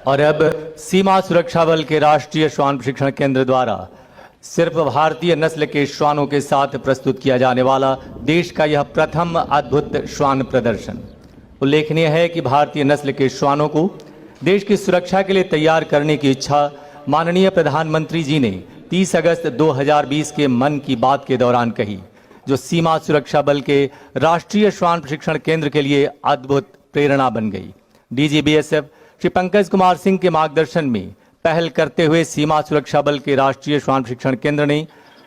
और अब सीमा सुरक्षा बल के राष्ट्रीय श्वान प्रशिक्षण केंद्र द्वारा सिर्फ भारतीय नस्ल के श्वानों के साथ प्रस्तुत किया जाने वाला देश का यह प्रथम अद्भुत श्वान प्रदर्शन। उल्लेखनीय है कि भारतीय नस्ल के श्वानों को देश की सुरक्षा के लिए तैयार करने की इच्छा माननीय प्रधानमंत्री जी ने 30 अगस्त 2020 के मन की बात के दौरान कही, जो सीमा सुरक्षा बल के राष्ट्रीय श्वान प्रशिक्षण केंद्र के लिए अद्भुत प्रेरणा बन गई। डीजी बीएसएफ श्री पंकज कुमार सिंह के मार्गदर्शन में पहल करते हुए सीमा सुरक्षा बल के राष्ट्रीय श्वान प्रशिक्षण केंद्र ने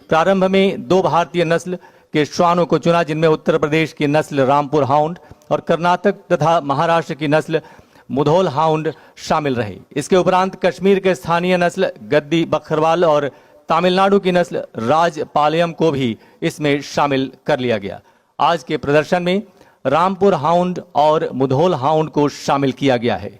प्रारंभ में 2 भारतीय नस्ल के श्वानों को चुना, जिनमें उत्तर प्रदेश की नस्ल रामपुर हाउंड और कर्नाटक तथा महाराष्ट्र की नस्ल मुधोल हाउंड शामिल रहे। इसके उपरांत कश्मीर के स्थानीय नस्ल गद्दी बकरवाल और तमिलनाडु की नस्ल राजपालयम को भी इसमें शामिल कर लिया गया। आज के प्रदर्शन में रामपुर हाउंड और मुधोल हाउंड को शामिल किया गया है।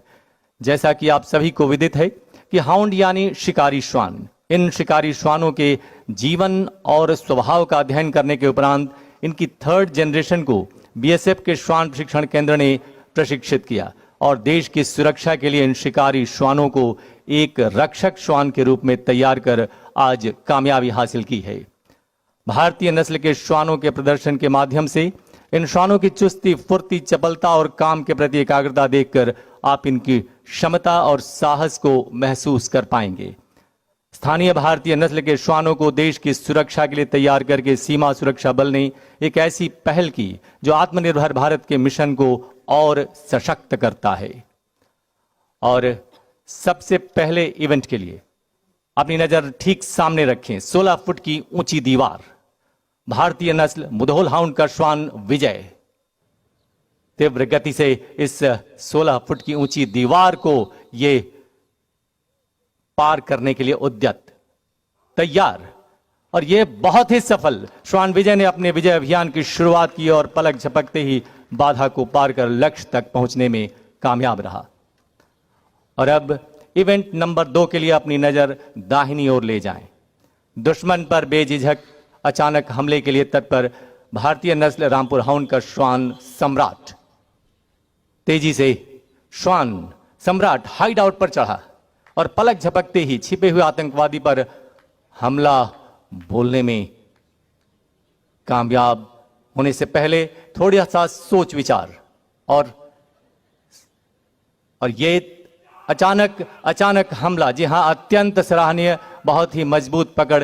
जैसा कि आप सभी को विदित है कि हाउंड यानी शिकारी श्वान। इन शिकारी श्वानों के जीवन और स्वभाव का अध्ययन करने के उपरांत इनकी 3rd जनरेशन को बीएसएफ के श्वान प्रशिक्षण केंद्र ने प्रशिक्षित किया और देश की सुरक्षा के लिए इन शिकारी श्वानों को एक रक्षक श्वान के रूप में तैयार कर आज कामयाबी हासिल की है। भारतीय नस्ल के श्वानों के प्रदर्शन के माध्यम से इन श्वानों की चुस्ती, फुर्ती, चपलता और काम के प्रति एकाग्रता देखकर आप इनकी क्षमता और साहस को महसूस कर पाएंगे। स्थानीय भारतीय नस्ल के श्वानों को देश की सुरक्षा के लिए तैयार करके सीमा सुरक्षा बल ने एक ऐसी पहल की जो आत्मनिर्भर भारत के मिशन को और सशक्त करता है। और सबसे पहले इवेंट के लिए अपनी नजर ठीक सामने रखें। 16 फुट की ऊंची दीवार, भारतीय नस्ल मुधोल हाउंड का श्वान विजय तीव्र गति से इस 16 फुट की ऊंची दीवार को ये पार करने के लिए उद्यत, तैयार, और ये बहुत ही सफल। श्वान विजय ने अपने विजय अभियान की शुरुआत की और पलक झपकते ही बाधा को पार कर लक्ष्य तक पहुंचने में कामयाब रहा। और अब इवेंट नंबर 2 के लिए अपनी नजर दाहिनी ओर ले जाएं। दुश्मन पर बेझिझक अचानक हमले के लिए तत्पर भारतीय नस्ल रामपुर हाउंड का श्वान सम्राट तेजी से श्वान सम्राट हाइड आउट पर चढ़ा और पलक झपकते ही छिपे हुए आतंकवादी पर हमला बोलने में कामयाब होने से पहले थोड़ा सा सोच विचार और ये अचानक हमला, जी हां, अत्यंत सराहनीय, बहुत ही मजबूत पकड़,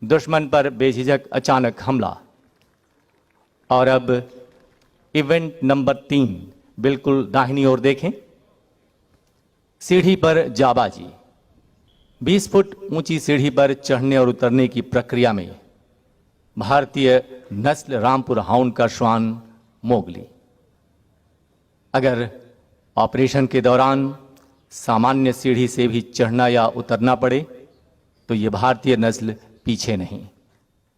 दुश्मन पर बेझिझक अचानक हमला। और अब इवेंट नंबर 3 बिल्कुल दाहिनी ओर देखें। सीढ़ी पर जाबाजी। 20 फुट ऊंची सीढ़ी पर चढ़ने और उतरने की प्रक्रिया में भारतीय नस्ल रामपुर हाउंड का श्वान मोगली। अगर ऑपरेशन के दौरान सामान्य सीढ़ी से भी चढ़ना या उतरना पड़े तो यह भारतीय नस्ल पीछे नहीं।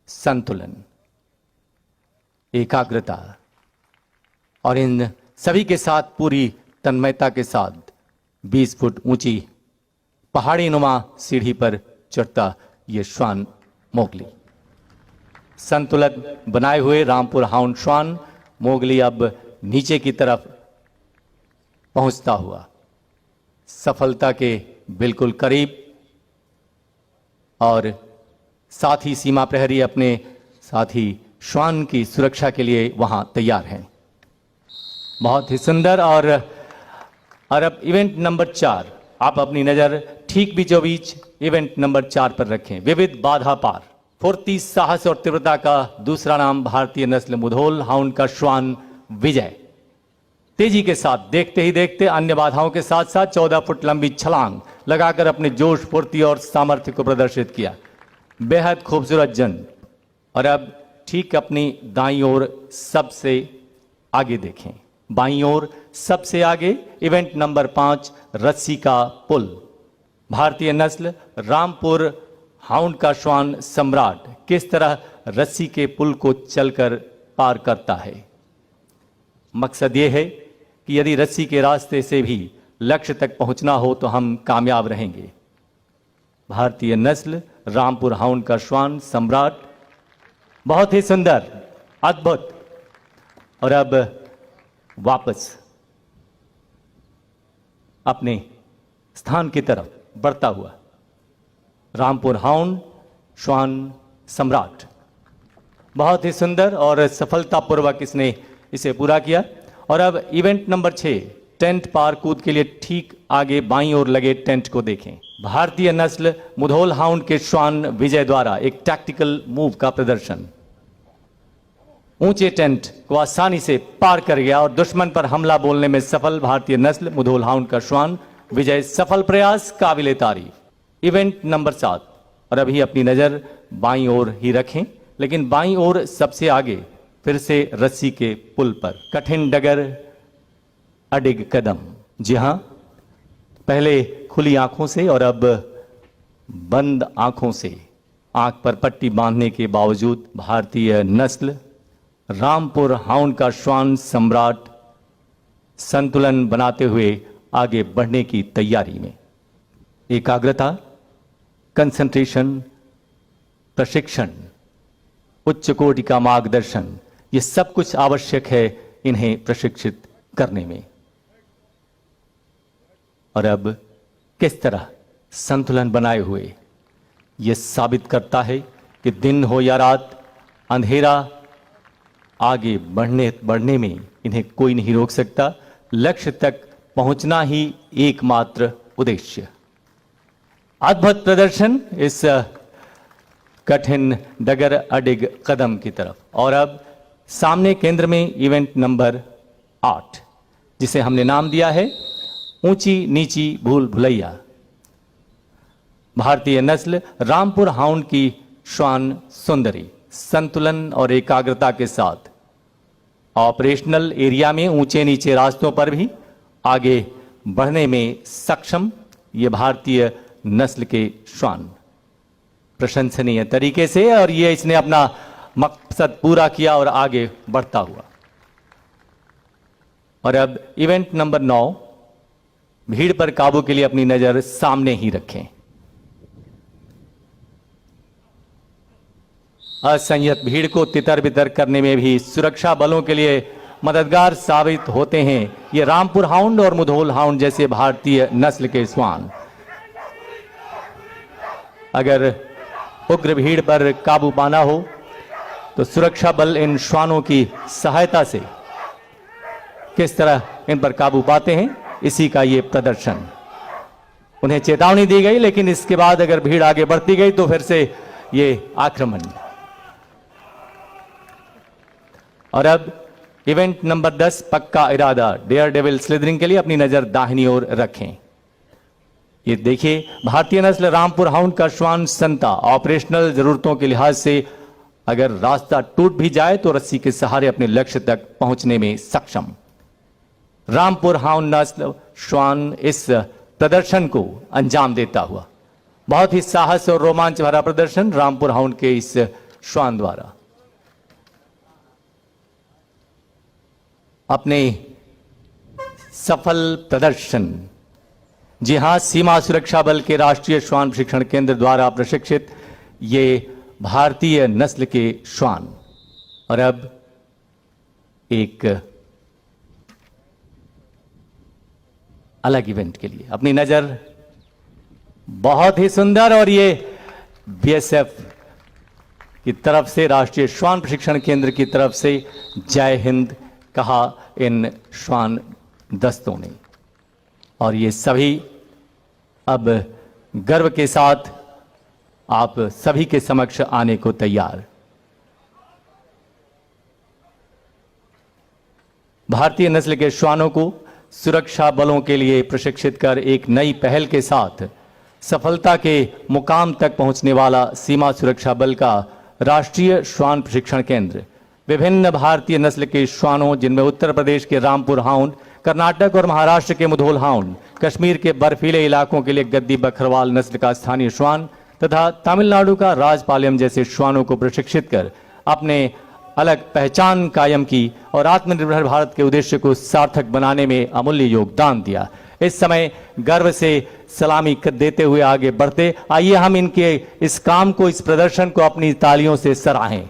संतुलन, एकाग्रता और इन सभी के साथ पूरी तन्मयता के साथ 20 फुट ऊंची पहाड़ी नुमा सीढ़ी पर चढ़ता यह श्वान मोगली। संतुलन बनाए हुए रामपुर हाउंड श्वान मोगली अब नीचे की तरफ पहुंचता हुआ सफलता के बिल्कुल करीब, और साथ ही सीमा प्रहरी अपने साथी श्वान की सुरक्षा के लिए वहां तैयार हैं। बहुत ही सुंदर। और अब इवेंट नंबर 4, आप अपनी नजर ठीक बीचों बीच इवेंट नंबर 4 पर रखें। विविध बाधा पार, फुर्ती, साहस और तीव्रता का दूसरा नाम भारतीय नस्ल मुधोल हाउंड का श्वान विजय तेजी के साथ देखते ही देखते अन्य बाधाओं के साथ साथ 14 फुट लंबी छलांग लगाकर अपने जोश, फुर्ती और सामर्थ्य को प्रदर्शित किया। बेहद खूबसूरत जन। और अब ठीक अपनी दाईं ओर सबसे आगे देखें। बाईं ओर सबसे आगे इवेंट नंबर 5 रस्सी का पुल। भारतीय नस्ल रामपुर हाउंड का श्वान सम्राट किस तरह रस्सी के पुल को चलकर पार करता है। मकसद यह है कि यदि रस्सी के रास्ते से भी लक्ष्य तक पहुंचना हो तो हम कामयाब रहेंगे। भारतीय नस्ल रामपुर हाउंड का श्वान सम्राट, बहुत ही सुंदर, अद्भुत। और अब वापस अपने स्थान की तरफ बढ़ता हुआ रामपुर हाउंड श्वान सम्राट। बहुत ही सुंदर और सफलतापूर्वक इसने इसे पूरा किया। और अब इवेंट नंबर 6 टेंट पार कूद के लिए ठीक आगे बाईं ओर लगे टेंट को देखें। भारतीय नस्ल मुधोल हाउंड के श्वान विजय द्वारा एक टैक्टिकल मूव का प्रदर्शन। ऊंचे टेंट को आसानी से पार कर गया और दुश्मन पर हमला बोलने में सफल भारतीय नस्ल मुधोल हाउंड का श्वान विजय। सफल प्रयास, काबिले तारीफ। इवेंट नंबर 7 और अभी अपनी नजर बाईं ओर ही रखें, लेकिन बाईं ओर सबसे आगे फिर से रस्सी के पुल पर कठिन डगर अडिग कदम। जी हां, पहले खुली आंखों से और अब बंद आंखों से आंख पर पट्टी बांधने के बावजूद भारतीय नस्ल रामपुर हाउंड का श्वान सम्राट संतुलन बनाते हुए आगे बढ़ने की तैयारी में। एकाग्रता, कंसंट्रेशन, प्रशिक्षण, उच्च कोटि का मार्गदर्शन, ये सब कुछ आवश्यक है इन्हें प्रशिक्षित करने में। और अब किस तरह संतुलन बनाए हुए यह साबित करता है कि दिन हो या रात, अंधेरा आगे बढ़ने में इन्हें कोई नहीं रोक सकता। लक्ष्य तक पहुंचना ही एकमात्र उद्देश्य। अद्भुत प्रदर्शन इस कठिन डगर अडिग कदम की तरफ। और अब सामने केंद्र में इवेंट नंबर 8 जिसे हमने नाम दिया है ऊंची नीची भूल भुलैया। भारतीय नस्ल रामपुर हाउंड की श्वान सुंदरी संतुलन और एकाग्रता के साथ ऑपरेशनल एरिया में ऊंचे नीचे रास्तों पर भी आगे बढ़ने में सक्षम ये भारतीय नस्ल के श्वान प्रशंसनीय तरीके से, और ये इसने अपना मकसद पूरा किया और आगे बढ़ता हुआ। और अब इवेंट नंबर 9 भीड़ पर काबू के लिए अपनी नजर सामने ही रखें। असंयत भीड़ को तितर बितर करने में भी सुरक्षा बलों के लिए मददगार साबित होते हैं ये रामपुर हाउंड और मुधोल हाउंड जैसे भारतीय नस्ल के श्वान। अगर उग्र भीड़ पर काबू पाना हो तो सुरक्षा बल इन श्वानों की सहायता से किस तरह इन पर काबू पाते हैं, इसी का ये प्रदर्शन। उन्हें चेतावनी दी गई, लेकिन इसके बाद अगर भीड़ आगे बढ़ती गई तो फिर से ये आक्रमण। और अब इवेंट नंबर 10 पक्का इरादा डेयर डेविल स्लिदरिंग के लिए अपनी नजर दाहिनी ओर रखें। ये देखिए भारतीय नस्ल रामपुर हाउंड का श्वान संता ऑपरेशनल जरूरतों के लिहाज से अगर रास्ता टूट भी जाए तो रस्सी के सहारे अपने लक्ष्य तक पहुंचने में सक्षम। रामपुर हाउंड नस्ल श्वान इस प्रदर्शन को अंजाम देता हुआ। बहुत ही साहस और रोमांच भरा प्रदर्शन रामपुर हाउंड के इस श्वान द्वारा अपने सफल प्रदर्शन। जी हां, सीमा सुरक्षा बल के राष्ट्रीय श्वान प्रशिक्षण केंद्र द्वारा प्रशिक्षित ये भारतीय नस्ल के श्वान। और अब एक अलग इवेंट के लिए अपनी नजर बहुत ही सुंदर, और ये बीएसएफ की तरफ से राष्ट्रीय श्वान प्रशिक्षण केंद्र की तरफ से जय हिंद कहा इन श्वान दस्तों ने। और ये सभी अब गर्व के साथ आप सभी के समक्ष आने को तैयार। भारतीय नस्ल के श्वानों को सुरक्षा बलों के लिए प्रशिक्षित कर एक नई पहल के साथ सफलता के मुकाम तक पहुंचने वाला सीमा सुरक्षा बल का राष्ट्रीय श्वान प्रशिक्षण केंद्र विभिन्न भारतीय नस्ल के श्वानों, जिनमें उत्तर प्रदेश के रामपुर हाउंड, कर्नाटक और महाराष्ट्र के मुधोल हाउंड, कश्मीर के बर्फीले इलाकों के लिए गद्दी बकरवाल नस्ल का स्थानीय श्वान तथा तमिलनाडु का राजपालयम जैसे श्वानों को प्रशिक्षित कर अपने अलग पहचान कायम की और आत्मनिर्भर भारत के उद्देश्य को सार्थक बनाने में अमूल्य योगदान दिया। इस समय गर्व से सलामी देते हुए आगे बढ़ते आइए हम इनके इस काम को, इस प्रदर्शन को अपनी तालियों से सराहें।